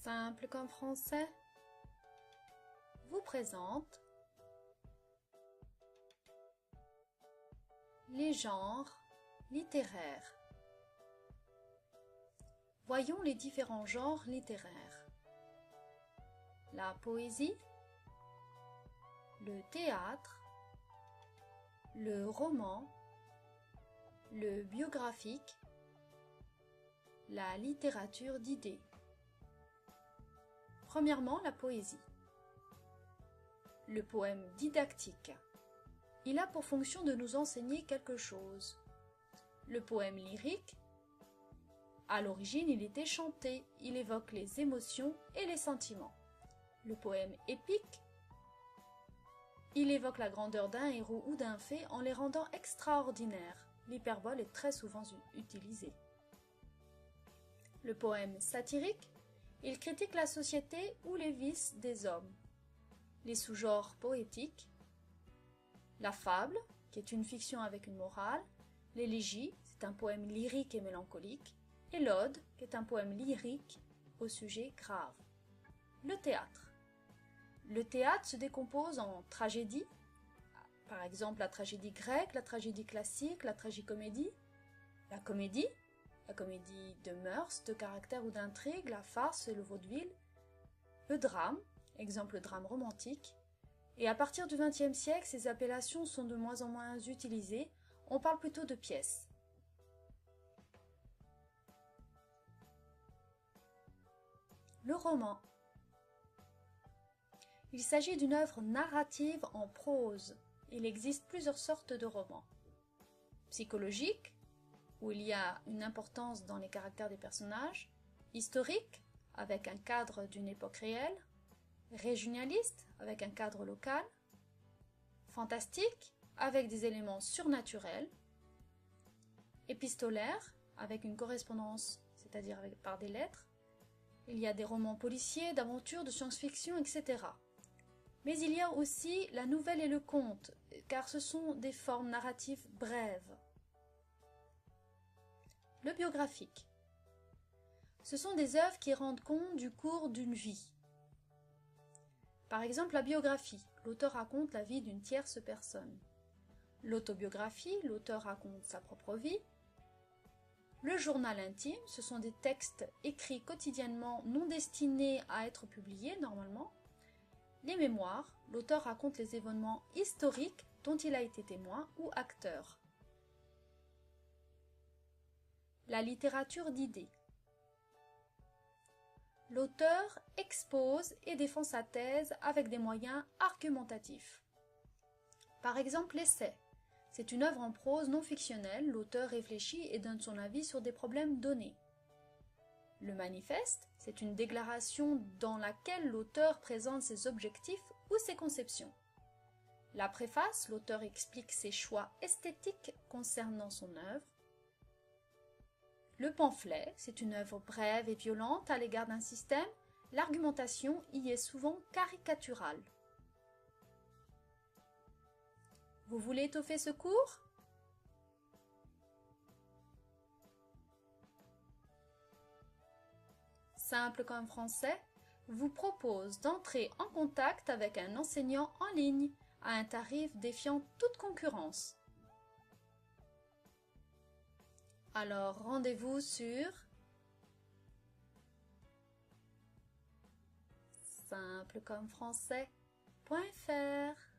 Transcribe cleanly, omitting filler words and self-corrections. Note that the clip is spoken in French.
Simple comme français vous présente les genres littéraires. Voyons les différents genres littéraires. La poésie, le théâtre, le roman, le biographique, la littérature d'idées. Premièrement, la poésie. Le poème didactique. Il a pour fonction de nous enseigner quelque chose. Le poème lyrique. À l'origine, il était chanté. Il évoque les émotions et les sentiments. Le poème épique. Il évoque la grandeur d'un héros ou d'un fait en les rendant extraordinaires. L'hyperbole est très souvent utilisée. Le poème satirique. Il critique la société ou les vices des hommes. Les sous-genres poétiques. La fable, qui est une fiction avec une morale. L'élégie, c'est un poème lyrique et mélancolique. Et l'ode, qui est un poème lyrique au sujet grave. Le théâtre. Le théâtre se décompose en tragédie, par exemple la tragédie grecque, la tragédie classique, la tragicomédie. La comédie de mœurs, de caractère ou d'intrigue, la farce et le vaudeville. Le drame, exemple le drame romantique. Et à partir du XXe siècle, ces appellations sont de moins en moins utilisées. On parle plutôt de pièces. Le roman. Il s'agit d'une œuvre narrative en prose. Il existe plusieurs sortes de romans. Psychologique, où il y a une importance dans les caractères des personnages. Historique, avec un cadre d'une époque réelle. Régionaliste, avec un cadre local. Fantastique, avec des éléments surnaturels. Épistolaire, avec une correspondance, c'est-à-dire par des lettres. Il y a des romans policiers, d'aventure, de science-fiction, etc. Mais il y a aussi la nouvelle et le conte, car ce sont des formes narratives brèves. Le biographique. Ce sont des œuvres qui rendent compte du cours d'une vie. Par exemple, la biographie. L'auteur raconte la vie d'une tierce personne. L'autobiographie, l'auteur raconte sa propre vie. Le journal intime, ce sont des textes écrits quotidiennement non destinés à être publiés normalement. Les mémoires, l'auteur raconte les événements historiques dont il a été témoin ou acteur. La littérature d'idées. L'auteur expose et défend sa thèse avec des moyens argumentatifs. Par exemple, l'essai. C'est une œuvre en prose non fictionnelle, l'auteur réfléchit et donne son avis sur des problèmes donnés. Le manifeste, c'est une déclaration dans laquelle l'auteur présente ses objectifs ou ses conceptions. La préface, l'auteur explique ses choix esthétiques concernant son œuvre. Le pamphlet, c'est une œuvre brève et violente à l'égard d'un système. L'argumentation y est souvent caricaturale. Vous voulez étoffer ce cours ? Simple comme français vous propose d'entrer en contact avec un enseignant en ligne à un tarif défiant toute concurrence. Alors rendez-vous sur simplecomfrançais.fr.